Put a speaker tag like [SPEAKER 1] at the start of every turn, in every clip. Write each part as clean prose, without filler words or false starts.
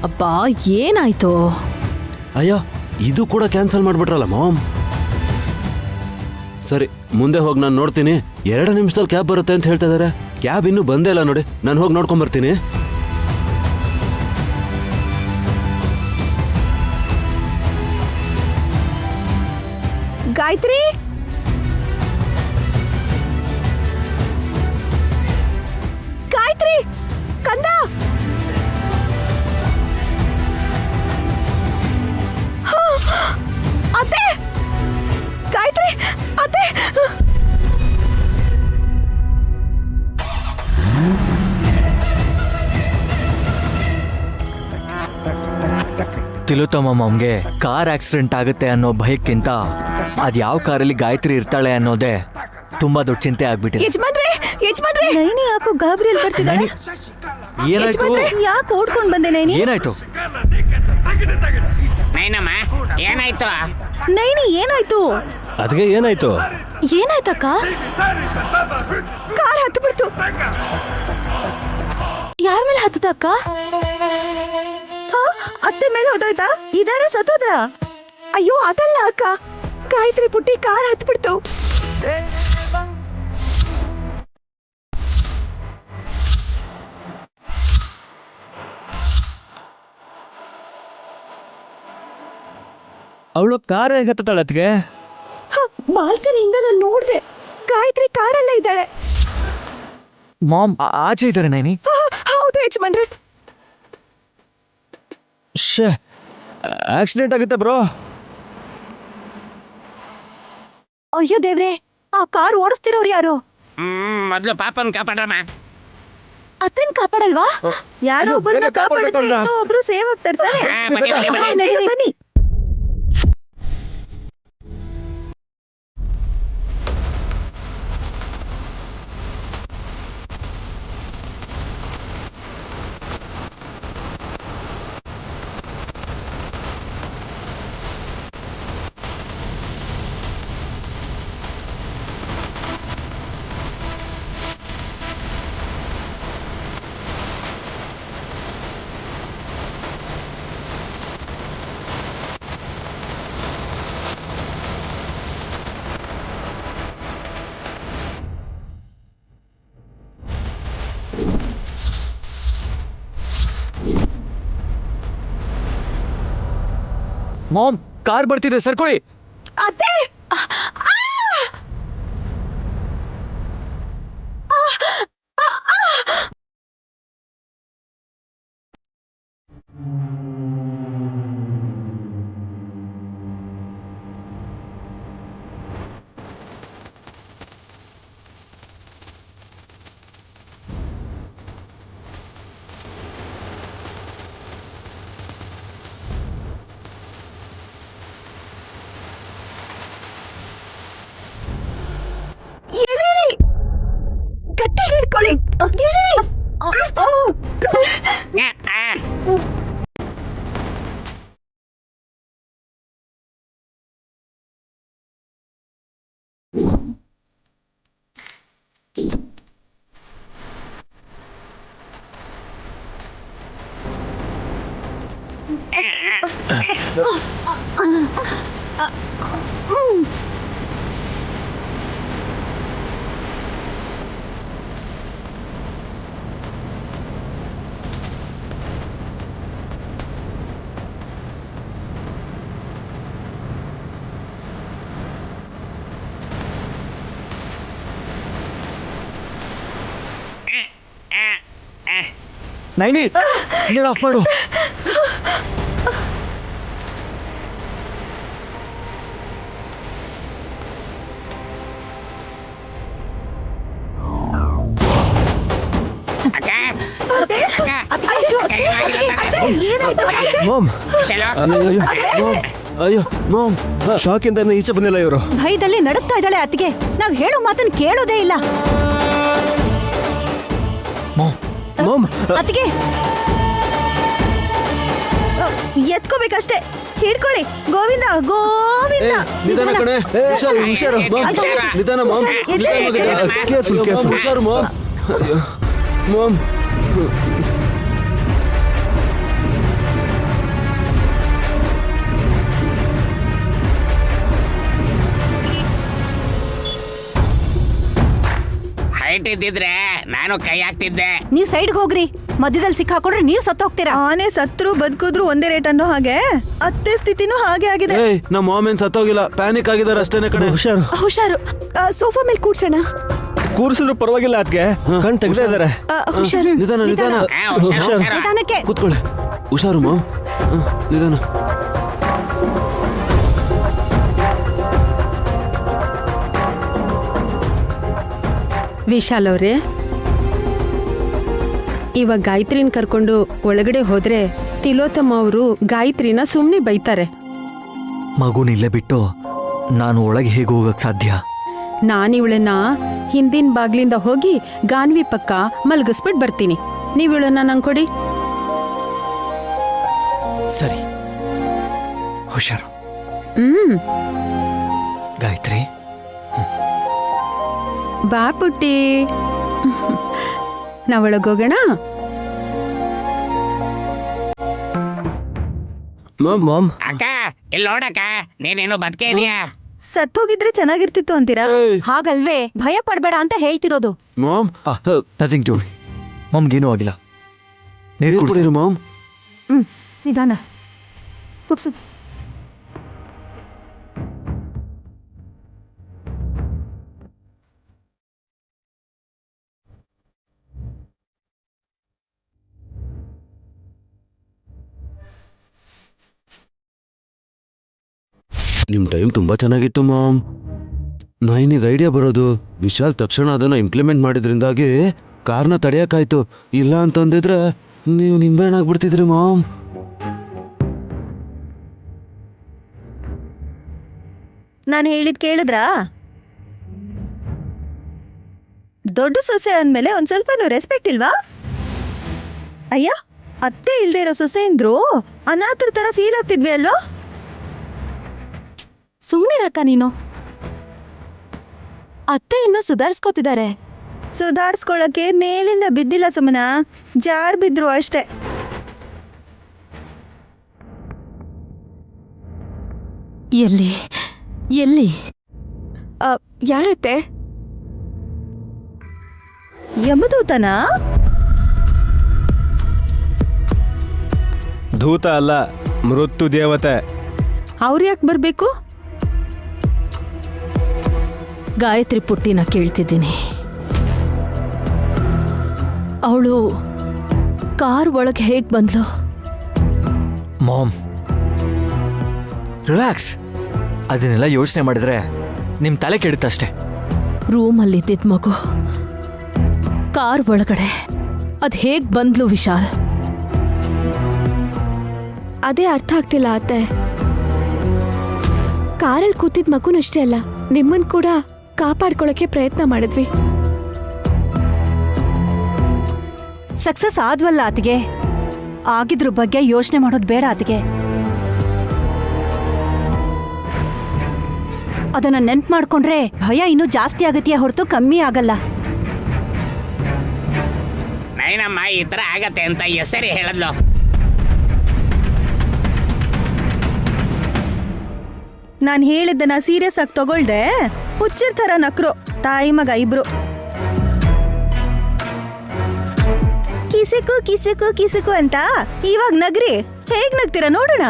[SPEAKER 1] ಅಪ್ಪಾ ಏನಾಯ್ತು?
[SPEAKER 2] ಅಯ್ಯೋ ಇದು ಕೂಡ ಕ್ಯಾನ್ಸಲ್ ಮಾಡ್ಬಿಟ್ರಲ್ಲ ಮಾಮ್. ಸರಿ ಮುಂದೆ ಹೋಗಿ ನಾನು ನೋಡ್ತೀನಿ. 2 ನಿಮಿಷದಲ್ಲಿ ಕ್ಯಾಬ್ ಬರುತ್ತೆ ಅಂತ ಹೇಳ್ತಾ ಇದಾರೆ. ಕ್ಯಾಬ್ ಇನ್ನೂ ಬಂದೇ ಇಲ್ಲ ನೋಡಿ. ನಾನು ಹೋಗಿ ನೋಡ್ಕೊಂಡ್ ಬರ್ತೀನಿ.
[SPEAKER 1] ಗಾಯತ್ರಿ, ಗಾಯತ್ರಿ, ಕಂದ, ಅತ್ತೆ, ಗಾಯತ್ರಿ, ಅತ್ತೆ.
[SPEAKER 3] ತಿಲೋತ್ತಮ ಮಾಮ್ಗೆ ಕಾರ್ ಆಕ್ಸಿಡೆಂಟ್ ಆಗುತ್ತೆ ಅನ್ನೋ ಭಯಕ್ಕಿಂತ ಅದ್ ಯಾವ ಕಾರಲ್ಲಿ ಗಾಯತ್ರಿ ಇರ್ತಾಳೆ ಅನ್ನೋದೇ ತುಂಬಾ ದೊಡ್ಡ ಚಿಂತೆ ಆಗ್ಬಿಟ್ಟಿದೆ.
[SPEAKER 1] ಯಜಮಾನ್ರೆ, ಯಜಮಾನ್ರೆ,
[SPEAKER 4] ನೈನಿ ಯಾಕೋ ಗಾಬರಿಯಲ್ಲಿ ಬರ್ತಿದ್ದಾಳೆ.
[SPEAKER 3] ಏನಾಯ್ತು?
[SPEAKER 4] ಯಾಕೆ ಓಡ್ಕೊಂಡ್ ಬಂದೆ ನೈನಿ?
[SPEAKER 3] ಏನಾಯ್ತು?
[SPEAKER 5] ನೈನಮ್ಮ ಏನಾಯ್ತು?
[SPEAKER 4] ನೈನಿ ಏನಾಯ್ತು?
[SPEAKER 2] ಅದಕ್ಕೆ ಏನಾಯ್ತು?
[SPEAKER 1] ಏನಾಯ್ತಕ್ಕ? ಕಾರ್ ಹತ್ತು ಬಿಡ್ತು. ಯಾರ ಮೇಲೆ ಹತ್ತದಕ್ಕ?
[SPEAKER 4] ಅತ್ತೆ ಮೇಲೆ ಹೊಟ್ಟೋಯ್ತಾ? ಇದಾರ ಸತ್ತೋದ್ರ?
[SPEAKER 1] ಅಯ್ಯೋ ಅದಲ್ಲ ಅಕ್ಕ, ಗಾಯತ್ರಿ ಪುಟ್ಟಿ ಕಾರ್ ಹತ್ತು ಬಿಡ್ತು.
[SPEAKER 6] ಅವಳು ಕಾರ್ ಹೇಗೆ ಹತ್ತಾಳೆ ಅತ್ಗೆ?
[SPEAKER 1] ಬಾಲ್ಕನಿಯಿಂದ ನಾನು ನೋಡ್ದೆ, ಗಾಯತ್ರಿ ಕಾರಲ್ಲ ಇದ್ದಾಳೆ.
[SPEAKER 3] ಮಾಮ್ ಆಚೆ ಇದ್ದಾರೆ ನೈನಿ.
[SPEAKER 1] ಹೌದು ಯಜಮಾನ್ರೆ.
[SPEAKER 6] ಶೇ, ಆಕ್ಸಿಡೆಂಟ್ ಆಗುತ್ತೆ ಬ್ರೋ.
[SPEAKER 1] ಅಯ್ಯೋ ದೇವ್ರೆ, ಆ ಕಾರ್ ಓಡಿಸ್ತಿರೋರು ಯಾರು?
[SPEAKER 5] ಮೊದ್ಲು ಪಾಪನ್ ಕಾಪಾಡಮ್ಮ.
[SPEAKER 1] ಅತ್ತೆನ್ ಕಾಪಾಡಲ್ವಾ?
[SPEAKER 4] ಯಾರೋ ಒಬ್ಬರನ್ನ ಕಾಪಾಡಿದ್ರೆ ಒಬ್ರು ಸೇವ್ ಆಗ್ತಿರ್ತಾರೆ. ಬನ್ನಿ.
[SPEAKER 3] ಮಾಮ್ ಕಾರ್ ಬರ್ತಿದೆ, ಸರ್ಕೊಳ್ಳಿ.
[SPEAKER 1] ಅತ್ತೆ, ಗಟ್ಟಿಗೆ ಹಿಡ್ಕೊಳ್ಳಿ.
[SPEAKER 3] ನೈನಿ ನೀನು ಆಫ್ ಮಾಡು.
[SPEAKER 6] ಮಾಮ್, ಅಯ್ಯೋ ಮಾಮ್, ಶಾಕಿಂದ ಈಚೆ ಬಂದಿಲ್ಲ ಇವರು.
[SPEAKER 1] ಭಯದಲ್ಲಿ ನಡುಕ್ತಾ ಇದ್ದಾಳೆ ಅತ್ತಿಗೆ. ನಾವ್ ಹೇಳೋ ಮಾತನ್ನ ಕೇಳೋದೇ ಇಲ್ಲ.
[SPEAKER 6] ಮಾಮ್,
[SPEAKER 1] ಅತ್ತಿಗೆ
[SPEAKER 4] ಎತ್ಕೋಬೇಕಷ್ಟೇ. ಹಿಡ್ಕೊಳ್ಳಿ. ಗೋವಿಂದ, ಗೋವಿಂದ.
[SPEAKER 2] ನಿಧಾನ ಕಣೆ. ಹುಷಾರು ಮಾಮ್, ನಿಧಾನ ಮಾಮ್. Careful careful. ಹುಷಾರು ಮಾಮ್. ಮಾಮ್
[SPEAKER 5] ಲೈಟ್ ಇದ್ದಿದ್ರೆ ನಾನು ಕೈ ಹಾಕ್ತಿದ್ದೆ.
[SPEAKER 1] ನೀವ್ ಸೈಡ್ಗೆ ಹೋಗ್ರಿ, ಮಧ್ಯದಲ್ಲಿ ಸಿಕ್ಕಾಕೊಂಡ್ರೆ ನೀವ್ ಸತ್ತು ಹೋಗ್ತೀರಾ.
[SPEAKER 4] ಆನೆ ಸತ್ರು ಬದುಕಿದ್ರು ಒಂದೇ ರೇಟ್ ಅನ್ನೋ ಹಾಗೆ ಅತ್ತೆ ಸ್ಥಿತಿನೂ ಹಾಗೆ ಆಗಿದೆ.
[SPEAKER 2] ಏಯ್ ನಮ್ಮ ಮಾಮೇನ್ ಸತ್ತೋಗಿಲ್ಲ, ಪ್ಯಾನಿಕ್ ಆಗಿದ್ದಾರೆ ಅಷ್ಟೇನೆ ಕಣೆ.
[SPEAKER 6] ಹುಷಾರು.
[SPEAKER 1] ಹುಷಾರು. ಸೋಫಾ ಮೇಲೆ ಕೂರ್ಸೋಣ.
[SPEAKER 6] ಕೂರ್ಸಿದ್ರು ಪರವಾಗಿಲ್ಲ ಅದಕ್ಕೆ ಕಣ್ ತೆಗ್ದೇ ಇದಾರೆ.
[SPEAKER 1] ಹುಷಾರು.
[SPEAKER 2] ನಿಧಾನ ನಿಧಾನ.
[SPEAKER 5] ಹುಷಾರು, ಹುಷಾರು.
[SPEAKER 1] ನಿಧಾನಕ್ಕೆ.
[SPEAKER 2] ಕೂತ್ಕೊಳ್ಳಿ. ಹುಷಾರು ಮಾಮ್. ನಿಧಾನ.
[SPEAKER 7] ವಿಶಾಲ್ ಅವ್ರೆ, ಇವಾಗ ಗಾಯತ್ರಿನ ಕರ್ಕೊಂಡು ಒಳಗಡೆ ಹೋದ್ರೆ ತಿಲೋತ್ತಮ ಅವರು ಗಾಯತ್ರಿನ ಸುಮ್ಮನೆ ಬೈತಾರೆ.
[SPEAKER 3] ಮಗುನ ಇಲ್ಲೇ ಬಿಟ್ಟು ನಾನು ಒಳಗೆ ಹೇಗೆ ಹೋಗಕ್ ಸಾಧ್ಯ?
[SPEAKER 7] ನಾನಿವಳನ್ನ ಹಿಂದಿನ ಬಾಗ್ಲಿಂದ ಹೋಗಿ ಗಾನ್ವಿ ಪಕ್ಕ ಮಲಗಿಸ್ಬಿಟ್ಟು ಬರ್ತೀನಿ. ನೀವಿವಳನ್ನ ನಂಗೆ ಕೊಡಿ.
[SPEAKER 3] ಸರಿ, ಹುಷಾರು. ಗಾಯತ್ರಿ,
[SPEAKER 7] ಬಾ ಪುಟ್ಟಿ, ನಾವೊಳಗೋಗೋಣ.
[SPEAKER 6] ಮಾಮ್
[SPEAKER 5] ಅಕ್ಕ ಇಲ್ಲಿ ನೋಡಕ್ಕ, ನೀನೇನು ಬದುಕೇ ಇದೀಯಾ?
[SPEAKER 4] ಸತ್ತೋಗಿದ್ರೆ ಚೆನ್ನಾಗಿರ್ತಿತ್ತು ಅಂತೀರಾ?
[SPEAKER 1] ಹಾಗಲ್ವೇ, ಭಯ ಪಡ್ಬೇಡ ಅಂತ ಹೇಳ್ತಿರೋದು.
[SPEAKER 2] Ma'am
[SPEAKER 3] nothing to. ಮಮ್ಗೇನೂ ಆಗಿಲ್ಲ. ನೀರು ಕುಡ್ಸಿ.
[SPEAKER 2] ಕುಡೀರಿ ಮಾಮ್.
[SPEAKER 1] ನಿಧಾನ ಕುಡ್ಸು.
[SPEAKER 2] ನಿಮ್ ಟೈಮ್ ತುಂಬಾ ಚೆನ್ನಾಗಿತ್ತು ಮಾಮ್. ನನಗೆ ಐಡಿಯಾ ಬರೋದು, ವಿಶಾಲ್ ತಕ್ಷಣ ಅದನ್ನ ಇಂಪ್ಲಿಮೆಂಟ್ ಮಾಡಿದ್ರಿಂದಾಗಿ ಕಾರ್ನ ತಡೆಯಕ್ಕಾಯ್ತು. ಇಲ್ಲ ಅಂತಂದಿದ್ರೆ ನೀವು ನಿಂಬೆಹಣ್ಣು ಆಗ್ಬಿಡ್ತಿದ್ರಿ ಮಾಮ್.
[SPEAKER 4] ನಾನು ಹೇಳಿದ್ ಕೇಳಿದ್ರಾ? ದೊಡ್ಡ ಸೊಸೆ ಅಂದ್ಮೇಲೆ ಒಂದ್ ಸ್ವಲ್ಪನೂ ರೆಸ್ಪೆಕ್ಟ್ ಇಲ್ವಾ? ಅಯ್ಯ, ಅತ್ತೆ ಇಲ್ದೇ ಇರೋ ಸೊಸೆ ಅಂದ್ರು ಅನಾಥರ ತರ ಫೀಲ್ ಆಗ್ತಿದ್ವಿ ಅಲ್ವಾ?
[SPEAKER 1] ಸುಮ್ನಿರಕ್ಕ ನೀನು. ಅತ್ತೆ ಇನ್ನೂ ಸುಧಾರಿಸ್ಕೋತಿದ್ದಾರೆ.
[SPEAKER 4] ಸುಧಾರಿಸ್ಕೊಳಕ್ಕೆ ಮೇಲಿಂದ ಬಿದ್ದಿಲ್ಲ ಸುಮ್ಮನ, ಜಾರ್ ಬಿದ್ರು ಅಷ್ಟೇ.
[SPEAKER 1] ಎಲ್ಲಿ ಎಲ್ಲಿ
[SPEAKER 4] ಯಾರತ್ತೆ? ಯಮದೂತನ?
[SPEAKER 6] ದೂತ ಅಲ್ಲ, ಮೃತ್ಯು ದೇವತೆ.
[SPEAKER 7] ಅವ್ರು ಯಾಕೆ ಬರಬೇಕು?
[SPEAKER 8] ಗಾಯತ್ರಿ ಪುಟ್ಟಿನ ಕೇಳ್ತಿದ್ದೀನಿ. ಅವಳು ಕಾರ್ ಒಳಗೆ ಹೇಗೆ ಬಂದ್ಲು?
[SPEAKER 3] Mom, relax. ಅದನ್ನೆಲ್ಲ ಯೋಚನೆ ಮಾಡಿದ್ರೆ ನಿಮ್ಮ ತಲೆ ಕೆಡುತ್ತಷ್ಟೆ.
[SPEAKER 8] ರೂಮಲ್ಲಿದ್ದಿದ್ದ ಮಗು ಕಾರ್ ಒಳಗಡೆ ಅದು ಹೇಗೆ ಬಂದ್ಲು ವಿಶಾಲ್?
[SPEAKER 1] ಅದೇ ಅರ್ಥ ಆಗ್ತಿಲ್ಲ ಅತ್ತೆ. ಕಾರಲ್ಲಿ ಕೂತಿದ್ ಮಗುನಷ್ಟೇ ಅಲ್ಲ, ನಿಮ್ಮನ್ ಕೂಡ ಕಾಪಾಡ್ಕೊಳಕ್ಕೆ ಪ್ರಯತ್ನ ಮಾಡಿದ್ವಿ. ಸಕ್ಸಸ್ ಆದ್ವಲ್ಲ ಆತಿಗೆ. ಆಗಿದ್ರ ಬಗ್ಗೆ ಯೋಚನೆ ಮಾಡೋದು ಬೇಡ ಆತಿಗೆ. ಅದನ್ನ ನೆನ್ಪು ಮಾಡ್ಕೊಂಡ್ರೆ ಭಯ ಇನ್ನೂ ಜಾಸ್ತಿ ಆಗತ್ತೆಯೇ ಹೊರತು ಕಮ್ಮಿ ಆಗಲ್ಲ.
[SPEAKER 5] ನೈನಮ್ಮ ಈ ತರ ಆಗತ್ತೆ ಅಂತ ಹೆಸರಿ ಹೇಳದ್ಲು.
[SPEAKER 4] ನಾನು ಹೇಳಿದ್ದನ್ನ ಸೀರಿಯಸ್ ಆಗಿ ತಗೊಳ್ದೆ ಹುಚ್ಚಿರ್ ಥರ ನಕ್ರು ತಾಯಿ ಮಗ ಇಬ್ರು. ಕಿಸಿಕು ಕಿಸಿಕು ಕಿಸಿಕು ಅಂತ ಇವಾಗ ನಗ್ರಿ. ಹೇಗ್ ನಗ್ತೀರಾ ನೋಡೋಣ.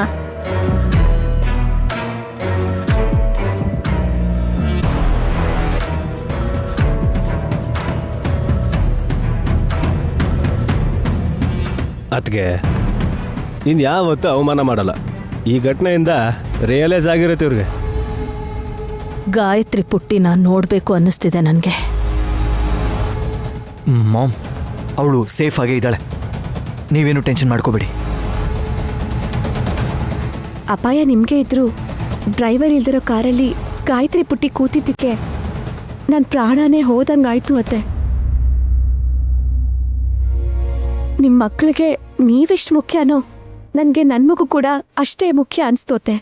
[SPEAKER 6] ಅದಕ್ಕೆ ಇನ್ಯಾವತ್ತೂ ಅವಮಾನ ಮಾಡಲ್ಲ. ಈ ಘಟನೆಯಿಂದ ರಿಯಲೈಸ್ ಆಗಿರುತ್ತೆ ಇವ್ರಿಗೆ.
[SPEAKER 8] ಗಾಯತ್ರಿ ಪುಟ್ಟಿನ ನೋಡಬೇಕು ಅನ್ನಿಸ್ತಿದೆ ನನಗೆ.
[SPEAKER 3] ಮಾಮ್, ಅವಳು ಸೇಫ್ ಆಗೇ ಇದ್ದಾಳೆ. ನೀವೇನು ಟೆನ್ಷನ್ ಮಾಡ್ಕೋಬೇಡಿ.
[SPEAKER 1] ಅಪಾಯ ನಿಮ್ಗೆ ಇದ್ರು ಡ್ರೈವರ್ ಇಲ್ದಿರೋ ಕಾರಲ್ಲಿ ಗಾಯತ್ರಿ ಪುಟ್ಟಿ ಕೂತಿದ್ದಕ್ಕೆ ನನ್ನ ಪ್ರಾಣನೇ ಹೋದಂಗಾಯ್ತು ಅತ್ತೆ. ನಿಮ್ಮ ಮಕ್ಕಳಿಗೆ ನೀವೆಷ್ಟು ಮುಖ್ಯನೋ ನನಗೆ ನನ್ನ ಮಗು ಕೂಡ ಅಷ್ಟೇ ಮುಖ್ಯ ಅನಿಸ್ತೋತೆ.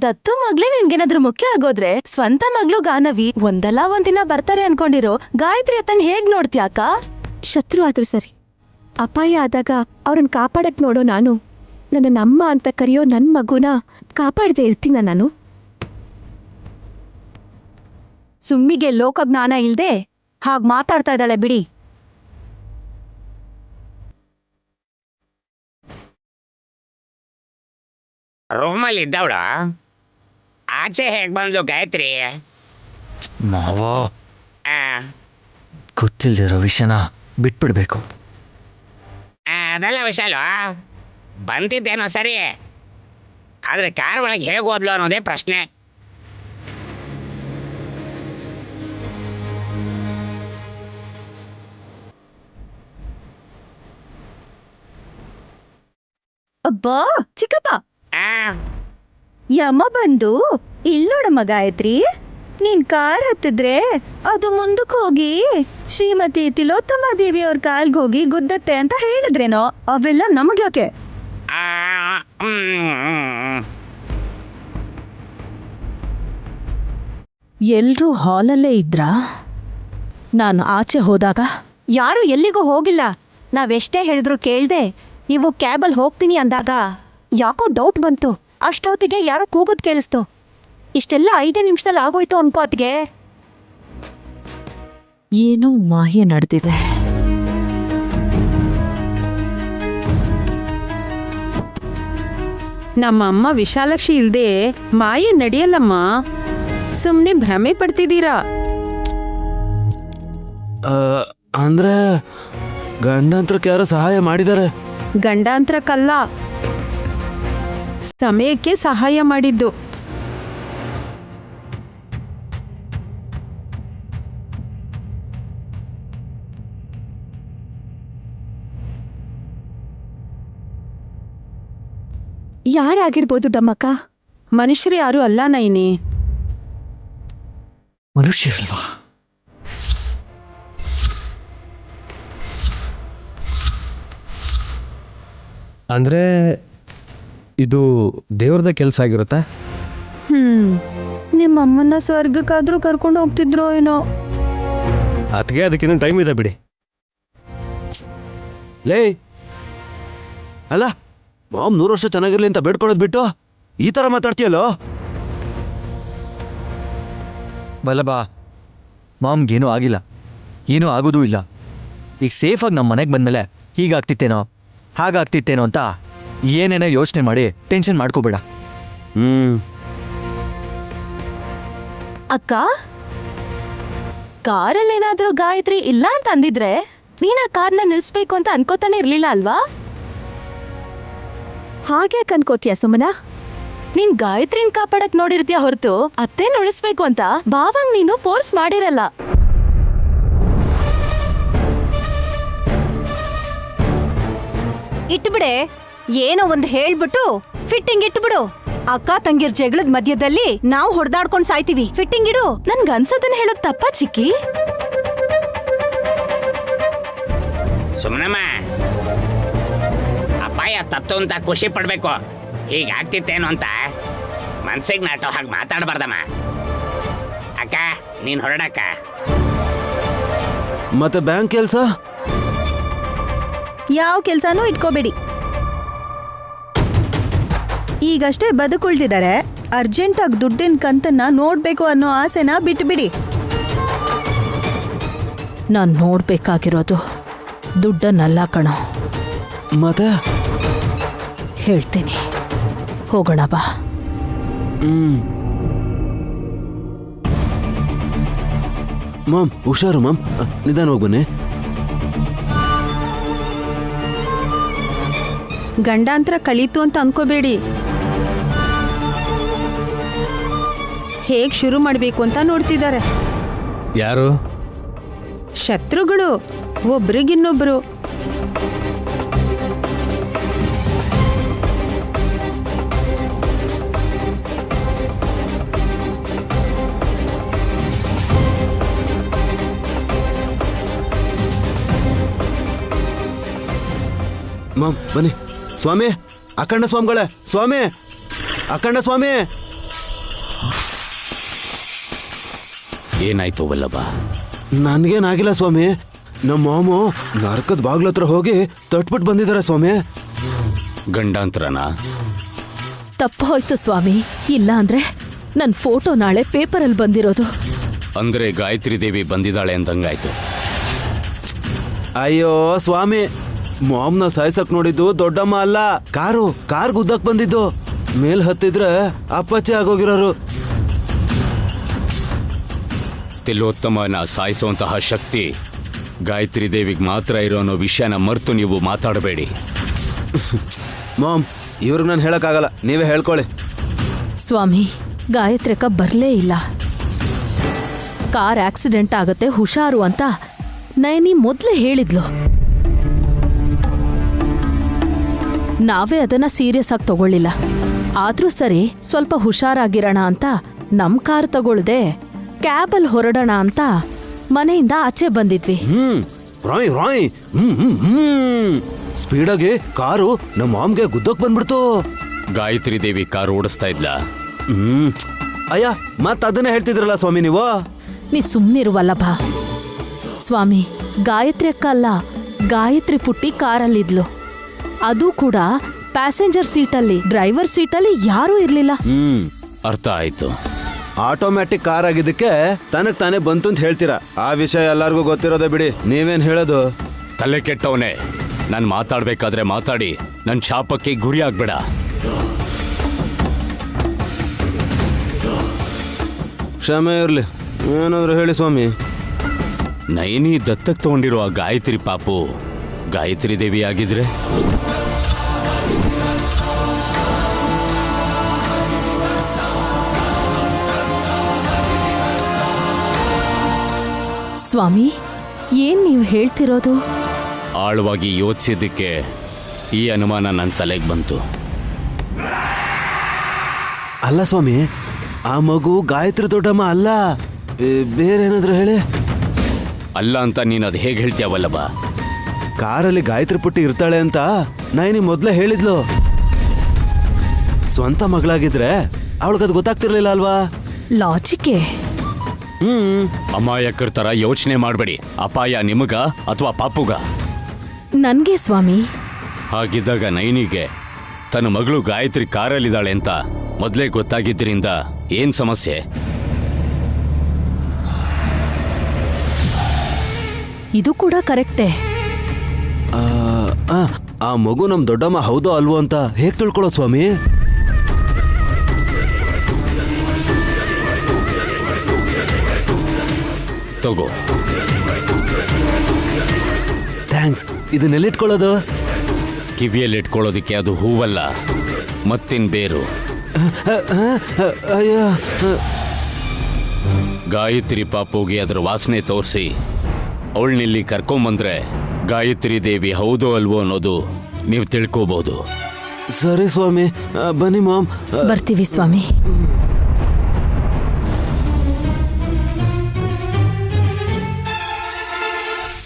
[SPEAKER 1] ದತ್ತು ಮಗ್ಲೇ ನಿನ್ಗೇನಾದ್ರೂ ಮುಖ್ಯ ಆಗೋದ್ರೆ ಸ್ವಂತ ಮಗ್ಳು ಗಾನವಿ ಒಂದಲ್ಲ ಒಂದಿನ ಬರ್ತಾರೆ ಅನ್ಕೊಂಡಿರೋ ಗಾಯತ್ರಿ ಅತ್ತನ್ ಹೇಗ್ ನೋಡ್ತ್ಯಾಕ? ಶತ್ರು ಆದ್ರೂ ಸರಿ, ಅಪಾಯ ಆದಾಗ ಅವ್ರನ್ನ ಕಾಪಾಡಕ್ ನೋಡೋ ನಾನು ನನ್ನ ಅಮ್ಮ ಅಂತ ಕರೆಯೋ ನನ್ನ ಮಗುನ ಕಾಪಾಡದೆ ಇರ್ತೀನ ನಾನು?
[SPEAKER 4] ಸುಮ್ಮಿಗೆ ಲೋಕಜ್ಞಾನ ಇಲ್ದೆ ಹಾಗ್ ಮಾತಾಡ್ತಾ ಇದ್ದಾಳೆ ಬಿಡಿ.
[SPEAKER 5] ರೂಮಲ್ಲಿ ಇದ್ದವಳು ಆಚೆ ಹೇಗೆ ಬಂದ್ಲು ಗಾಯತ್ರಿ?
[SPEAKER 3] ಮಾವ
[SPEAKER 5] ಆ,
[SPEAKER 3] ಗೊತ್ತಿಲ್ದಿರೋ ವಿಷಯನ ಬಿಟ್ಬಿಡ್ಬೇಕು.
[SPEAKER 5] ಅದೆಲ್ಲ ವಿಶಾಲು ಬಂದಿದ್ದೇನೋ ಸರಿ, ಆದರೆ ಕಾರ್ ಒಳಗೆ ಹೇಗೆ ಹೋದ್ಲು ಅನ್ನೋದೇ ಪ್ರಶ್ನೆ.
[SPEAKER 4] ಅಬ್ಬಾ ಚಿಕ್ಕಪ್ಪ,
[SPEAKER 5] ಆ,
[SPEAKER 4] ಯಮ್ಮ ಬಂದು ಇಲ್ಲೋಡಮ್ಮ ಗಾಯತ್ರಿ, ನೀನ್ ಕಾರ್ ಹತ್ತಿದ್ರೆ ಅದು ಮುಂದಕ್ಕೆ ಹೋಗಿ ಶ್ರೀಮತಿ ತಿಲೋತ್ತಮ ದೇವಿಯವ್ರ ಕಾಲ್ಗೆ ಹೋಗಿ ಗುದ್ದತ್ತೆ ಅಂತ ಹೇಳಿದ್ರೇನೋ. ಅವೆಲ್ಲ ನಮಗ್ಯಾಕೆ?
[SPEAKER 5] ಆ, ಹ್ಮ್.
[SPEAKER 8] ಎಲ್ರೂ ಹಾಲಲ್ಲೇ ಇದ್ರಾ? ನಾನು ಆಚೆ ಹೋದಾಗ
[SPEAKER 4] ಯಾರು ಎಲ್ಲಿಗೂ ಹೋಗಿಲ್ಲ. ನಾವೆಷ್ಟೇ ಹೇಳಿದ್ರು ಕೇಳ್ದೆ ನೀವು ಕ್ಯಾಬಲ್ಲಿ ಹೋಗ್ತೀನಿ ಅಂದಾಗ ಯಾಕೋ ಡೌಟ್ ಬಂತು. ಅಷ್ಟೊತ್ತಿಗೆ ಯಾರೋ ಕೂಗೋದು ಕೇಳಿಸ್ತು. ಇಷ್ಟೆಲ್ಲ 5 ನಿಮಿಷದಲ್ಲಿ ಆಗೋಯ್ತು ಅನ್ಕೋ ಅತ್ಗೆ.
[SPEAKER 8] ಏನೋ ಮಾಯೆ ನಡೆದಿದೆ.
[SPEAKER 7] ನಮ್ಮ ಅಮ್ಮ ವಿಶಾಲಾಕ್ಷಿ ಇಲ್ದೆ ಮಾಯೆ ನಡೆಯಲ್ಲಮ್ಮ. ಸುಮ್ಮನೆ ಭ್ರಮೆ ಪಡ್ತಿದ್ದೀರಾ.
[SPEAKER 2] ಅಂದ್ರೆ ಗಂಡಂತ್ರಕ್ಕೆ ಯಾರೋ ಸಹಾಯ ಮಾಡಿದ್ದಾರೆ.
[SPEAKER 7] ಗಂಡಾಂತರಕ್ಕಲ್ಲ, ಸಮಯಕ್ಕೆ ಸಹಾಯ ಮಾಡಿದ್ದು.
[SPEAKER 4] ಯಾರಾಗಿರ್ಬೋದು ಡಮ್ಮಕ್ಕ?
[SPEAKER 7] ಮನುಷ್ಯರು ಯಾರು ಅಲ್ಲ ನೈನಿ.
[SPEAKER 3] ಮನುಷ್ಯರಲ್ವಾ?
[SPEAKER 6] ಅಂದರೆ ಇದು ದೇವ್ರದ ಕೆಲಸ ಆಗಿರುತ್ತಾ?
[SPEAKER 4] ನಿಮ್ಮಮ್ಮನ್ನ ಸ್ವರ್ಗಕ್ಕಾದ್ರೂ ಕರ್ಕೊಂಡು ಹೋಗ್ತಿದ್ರೋ ಏನೋ.
[SPEAKER 6] ಅದಕ್ಕೆ ಅದಕ್ಕಿನ್ನೂ ಟೈಮ್ ಇದೆ ಬಿಡಿ.
[SPEAKER 2] ಲೇ ಅಲ್ಲ, ಮಾಮ್ 100 ವರ್ಷ ಚೆನ್ನಾಗಿರ್ಲಿ ಅಂತ ಬೇಡ್ಕೊಳ್ಳೋದು ಬಿಟ್ಟು ಈ ಥರ ಮಾತಾಡ್ತೀಯಲ್ಲೋ.
[SPEAKER 3] ಬಲ್ಲಬಾ, ಮಾಮ್ಗೇನೂ ಆಗಿಲ್ಲ, ಏನೂ ಆಗೋದೂ ಇಲ್ಲ. ಈಗ ಸೇಫಾಗಿ ನಮ್ಮ ಮನೆಗೆ ಬಂದಮೇಲೆ ಹೀಗಾಗ್ತಿತ್ತೇನೋ ಹಾಗಾಗ್ತಿತ್ತೇನೋ ಅಂತ ಏನೇನೋ ಯೋಚನೆ ಮಾಡಿ ಟೆನ್ಷನ್ ಮಾಡ್ಕೋಬೇಡ.
[SPEAKER 1] ಅಕ್ಕ, ಕಾರಲ್ಲೇನಾದ್ರೂ ಗಾಯತ್ರಿ ಇಲ್ಲ ಅಂತ ಅಂದಿದ್ರೆ ನೀನ್ ಆ ಕಾರ್ನ ನಿಲ್ಸ್ಬೇಕು ಅಂತ ಅನ್ಕೋತಾನೆ ಇರ್ಲಿಲ್ಲ ಅಲ್ವಾ?
[SPEAKER 4] ಹಾಗೆ ಕನ್ಕೋತೀಯ ಸುಮನ?
[SPEAKER 1] ನೀನ್ ಗಾಯತ್ರಿನ್ ಕಾಪಾಡಕ್ ನೋಡಿರ್ತೀಯ ಹೊರತು ಅತ್ತೇನ್ ಉಳಿಸ್ಬೇಕು ಅಂತ ಭಾವಂಗ್ ನೀನು ಫೋರ್ಸ್ ಮಾಡಿರಲ್ಲ.
[SPEAKER 4] ಇಟ್ಬಿಡೆ, ಏನೋ ಒಂದು ಹೇಳ್ಬಿಟ್ಟು ಫಿಟ್ಟಿಂಗ್ ಇಟ್ಬಿಡು. ಅಕ್ಕ ತಂಗಿರ್ ಜಗಳದ ಮಧ್ಯದಲ್ಲಿ ನಾವು ಹೊಡೆದಾಡ್ಕೊಂಡ್ ಸಾಯ್ತೀವಿ. ಫಿಟ್ಟಿಂಗ್ ಇಡು.
[SPEAKER 1] ನನ್ಗನ್ಸದನ್ನ ಹೇಳೋದ್ ತಪ್ಪ ಚಿಕ್ಕಿ?
[SPEAKER 5] ಸುಮ್ಮನಮ್ಮ, ಅಪಾಯ ತಪ್ತು ಅಂತ ಖುಷಿ ಪಡ್ಬೇಕು. ಹೀಗಾಗ್ತಿತ್ತೇನು ಅಂತ ಮನ್ಸಿಗೆ ನಾಟೋ ಹಾಗೆ ಮಾತಾಡಬಾರ್ದಮ್ಮ. ಅಕ್ಕ, ನೀನು ಹೊರಡಕ್ಕ.
[SPEAKER 2] ಮತ್ತೆ ಬ್ಯಾಂಕ್ ಕೆಲಸ?
[SPEAKER 4] ಯಾವ ಕೆಲ್ಸನೂ ಇಟ್ಕೋಬೇಡಿ. ಈಗಷ್ಟೇ ಬದುಕುಳ್ದಿದ್ದಾರೆ. ಅರ್ಜೆಂಟಾಗಿ ದುಡ್ಡಿನ ಕಂತನ್ನ ನೋಡ್ಬೇಕು ಅನ್ನೋ ಆಸೆನ ಬಿಟ್ಬಿಡಿ.
[SPEAKER 8] ನಾನು ನೋಡ್ಬೇಕಾಗಿರೋದು ದುಡ್ಡನ್ನಲ್ಲ ಕಣೋ.
[SPEAKER 2] ಮತ್ತೆ
[SPEAKER 8] ಹೇಳ್ತೀನಿ, ಹೋಗೋಣ ಬಾ.
[SPEAKER 2] ಮಾಮ್ ಹುಷಾರು ಮಾಮ್, ನಿಧಾನವಾಗಿ ಬನ್ನಿ.
[SPEAKER 7] ಗಂಡಾಂತರ ಕಳೀತು ಅಂತ ಅನ್ಕೋಬೇಡಿ. ಹೇಗ್ ಶುರು ಮಾಡಬೇಕು ಅಂತ ನೋಡ್ತಿದ್ದಾರೆ.
[SPEAKER 6] ಯಾರು?
[SPEAKER 7] ಶತ್ರುಗಳು, ಒಬ್ರಿಗಿನ್ನೊಬ್ರು.
[SPEAKER 2] ಮಾಮ್ ಬನ್ನಿ. ಸ್ವಾಮಿ, ಅಖಂಡ ಸ್ವಾಮಿಗಳೇ, ಸ್ವಾಮಿ, ಅಖಂಡ ಸ್ವಾಮಿ.
[SPEAKER 9] ಏನಾಯ್ತು ವಲ್ಲಭ?
[SPEAKER 2] ನನಗೇನಾಗಿಲ್ಲ ಸ್ವಾಮಿ. ನಮ್ಮ ಮಾಮು ನರಕದ ಬಾಗ್ಲತ್ರ ಹೋಗಿ ತಟ್ಬಿಟ್ಟು ಬಂದಿದ್ದಾರೆ ಸ್ವಾಮಿ.
[SPEAKER 9] ಗಂಡಾಂತರನ?
[SPEAKER 8] ತಪ್ಪು ಹೋಯ್ತು ಸ್ವಾಮಿ. ಇಲ್ಲ ಅಂದ್ರೆ ನನ್ನ ಫೋಟೋ ನಾಳೆ ಪೇಪರಲ್ಲಿ ಬಂದಿರೋದು.
[SPEAKER 9] ಅಂದ್ರೆ ಗಾಯತ್ರಿ ದೇವಿ ಬಂದಿದ್ದಾಳೆ ಅಂದಂಗಾಯ್ತು.
[SPEAKER 2] ಅಯ್ಯೋ ಸ್ವಾಮಿ, ಮಾಮ್ನ ಸಾಯ್ಸಕ್ ನೋಡಿದ್ದು ದೊಡ್ಡಮ್ಮ ಅಲ್ಲ, ಕಾರ್ ಗುದ್ದಕ್ ಬಂದಿದ್ದು. ಮೇಲ್ ಹತ್ತಿದ್ರೆ ಅಪ್ಪಚ್ಚೆ ಆಗೋಗಿರೋರು.
[SPEAKER 9] ತಿಲೋತ್ತಮನ ಸಾಯಿಸುವಂತಹ ಶಕ್ತಿ ಗಾಯತ್ರಿ ದೇವಿಗೆ ಮಾತ್ರ ಇರೋ ಅನ್ನೋ ವಿಷಯನ ಮರೆತು ನೀವು ಮಾತಾಡಬೇಡಿ.
[SPEAKER 2] ಮಾಮ್, ಇವ್ರಿಗೆ ನಾನು ಹೇಳಕ್ಕಾಗಲ್ಲ, ನೀವೇ ಹೇಳ್ಕೊಳ್ಳಿ.
[SPEAKER 8] ಸ್ವಾಮಿ, ಗಾಯತ್ರಿಕ ಬರಲೇ ಇಲ್ಲ. ಕಾರ್ ಆಕ್ಸಿಡೆಂಟ್ ಆಗತ್ತೆ, ಹುಷಾರು ಅಂತ ನಯನಿ ಮೊದಲೇ ಹೇಳಿದ್ಲು. ನಾವೇ ಅದನ್ನ ಸೀರಿಯಸ್ ಆಗಿ ತಗೊಳ್ಳಿಲ್ಲ. ಆದ್ರೂ ಸರಿ, ಸ್ವಲ್ಪ ಹುಷಾರಾಗಿರೋಣ ಅಂತ ನಮ್ ಕಾರ್ ತಗೊಳ್ದೆ ಕ್ಯಾಬಲ್ ಹೊರಡೋಣ ಅಂತ ಮನೆಯಿಂದ ಆಚೆ ಬಂದಿದ್ವಿ.
[SPEAKER 2] ರಾಯ್ ಸ್ಪೀಡಾಗಿ ಕಾರು ನಮ್ಮ ಮಾಮ್ಗೆ ಗುದ್ದಕ್ ಬಂದ್ಬಿಡ್ತು.
[SPEAKER 9] ಗಾಯತ್ರಿ ದೇವಿ ಕಾರು ಓಡಿಸ್ತಾ ಇದ್ಲ.
[SPEAKER 2] ಅಯ್ಯ, ಮತ್ ಅದನ್ನೇ ಹೇಳ್ತಿದ್ರಲ್ಲ ಸ್ವಾಮಿ ನೀವು.
[SPEAKER 8] ನೀ ಸುಮ್ನಿರುವಲ್ಲಭ. ಸ್ವಾಮಿ, ಗಾಯತ್ರಿ ಅಕ್ಕ ಅಲ್ಲ, ಗಾಯತ್ರಿ ಪುಟ್ಟಿ ಕಾರಲ್ಲಿದ್ಲು. ಅದು ಕೂಡ ಪ್ಯಾಸೆಂಜರ್ ಸೀಟಲ್ಲಿ. ಡ್ರೈವರ್ ಸೀಟಲ್ಲಿ ಯಾರೂ ಇರ್ಲಿಲ್ಲ.
[SPEAKER 9] ಅರ್ಥ ಆಯ್ತು.
[SPEAKER 2] ಆಟೋಮ್ಯಾಟಿಕ್ ಕಾರ್ ಆಗಿದ್ದಕ್ಕೆ ತನಗ್ ತಾನೇ ಬಂತು ಅಂತ ಹೇಳ್ತೀರಾ. ಆ ವಿಷಯ ಎಲ್ಲಾರ್ಗೂ ಗೊತ್ತಿರೋದೇ ಬಿಡಿ, ನೀವೇನ್ ಹೇಳೋದು?
[SPEAKER 9] ತಲೆ ಕೆಟ್ಟವನೇ, ನಾನು ಮಾತಾಡ್ಬೇಕಾದ್ರೆ ಮಾತಾಡಿ ನನ್ನ ಶಾಪಕ್ಕೆ ಗುರಿ ಆಗ್ಬೇಡ.
[SPEAKER 2] ಕ್ಷಮೆ ಇರ್ಲಿ, ಏನಾದ್ರು ಹೇಳಿ ಸ್ವಾಮಿ.
[SPEAKER 9] ನಯನಿ ದತ್ತಕ್ ತಗೊಂಡಿರೋ ಆ ಗಾಯತ್ರಿ ಪಾಪು ಗಾಯತ್ರಿ ದೇವಿ ಆಗಿದ್ರೆ?
[SPEAKER 8] ಸ್ವಾಮಿ, ಏನ್ ನೀವು ಹೇಳ್ತಿರೋದು?
[SPEAKER 9] ಆಳವಾಗಿ ಯೋಚಿಸಿದ್ದಕ್ಕೆ ಈ ಅನುಮಾನ ನನ್ನ ತಲೆಗೆ ಬಂತು.
[SPEAKER 2] ಅಲ್ಲ ಸ್ವಾಮಿ, ಆ ಮಗು ಗಾಯತ್ರಿ ದೊಡ್ಡಮ್ಮ ಅಲ್ಲ, ಬೇರೆ ಏನಾದ್ರು ಹೇಳಿ.
[SPEAKER 9] ಅಲ್ಲ ಅಂತ ನೀನು ಅದು ಹೇಗೆ ಹೇಳ್ತೀಯವಲ್ಲಬ?
[SPEAKER 2] ಕಾರಲ್ಲಿ ಗಾಯತ್ರಿ ಪುಟ್ಟಿ ಇರ್ತಾಳೆ ಅಂತ ನಯನಿ ಮೊದ್ಲೇ ಹೇಳಿದ್ಲು. ಸ್ವಂತ ಮಗಳಾಗಿದ್ರೆ ಅವಳಿಗದು ಗೊತ್ತಾಗ್ತಿರ್ಲಿಲ್ಲ ಅಲ್ವಾ?
[SPEAKER 8] ಲಾಜಿಕೆ.
[SPEAKER 9] ಅಮಾಯಕರ ತರ ಯೋಚನೆ ಮಾಡಬೇಡಿ. ಅಪಾಯ ನಿಮಗ ಅಥವಾ ಪಾಪುಗ?
[SPEAKER 8] ನನ್ಗೆ ಸ್ವಾಮಿ.
[SPEAKER 9] ಹಾಗಿದ್ದಾಗ ನಯನಿಗೆ ತನ್ನ ಮಗಳು ಗಾಯತ್ರಿ ಕಾರಲ್ಲಿದ್ದಾಳೆ ಅಂತ ಮೊದಲೇ ಗೊತ್ತಾಗಿದ್ದರಿಂದ ಏನ್ ಸಮಸ್ಯೆ?
[SPEAKER 8] ಇದು ಕೂಡ ಕರೆಕ್ಟೇ.
[SPEAKER 2] ಆ ಮಗು ನಮ್ ದೊಡ್ಡಮ್ಮ ಹೌದೋ ಅಲ್ವೋ ಅಂತ ಹೇಗ್ ತಿಳ್ಕೊಳ್ಳೋದು ಸ್ವಾಮಿ?
[SPEAKER 9] ತಗೋ.
[SPEAKER 2] ಥ್ಯಾಂಕ್ಸ್. ಇದನ್ನೆಲ್ಲಿಟ್ಕೊಳ್ಳೋದು?
[SPEAKER 9] ಕಿವಿಯಲ್ಲಿ ಇಟ್ಕೊಳ್ಳೋದಿಕ್ಕೆ ಅದು ಹೂವಲ್ಲ, ಮತ್ತಿನ್ ಬೇರು.
[SPEAKER 2] ಅಯ್ಯೋ,
[SPEAKER 9] ಗಾಯತ್ರಿ ಪಾಪುಗೆ ಅದರ ವಾಸನೆ ತೋರಿಸಿ ಅವಳನ್ನಿಲ್ಲಿ ಕರ್ಕೊಂಬಂದ್ರೆ ಗಾಯತ್ರಿ ದೇವಿ ಹೌದೋ ಅಲ್ವೋ ಅನ್ನೋದು ನೀವು ತಿಳ್ಕೋಬಹುದು.
[SPEAKER 2] ಸರಿ ಸ್ವಾಮಿ, ಬನ್ನಿ ಮಾಮ್.
[SPEAKER 8] ಬರ್ತೀವಿ ಸ್ವಾಮಿ.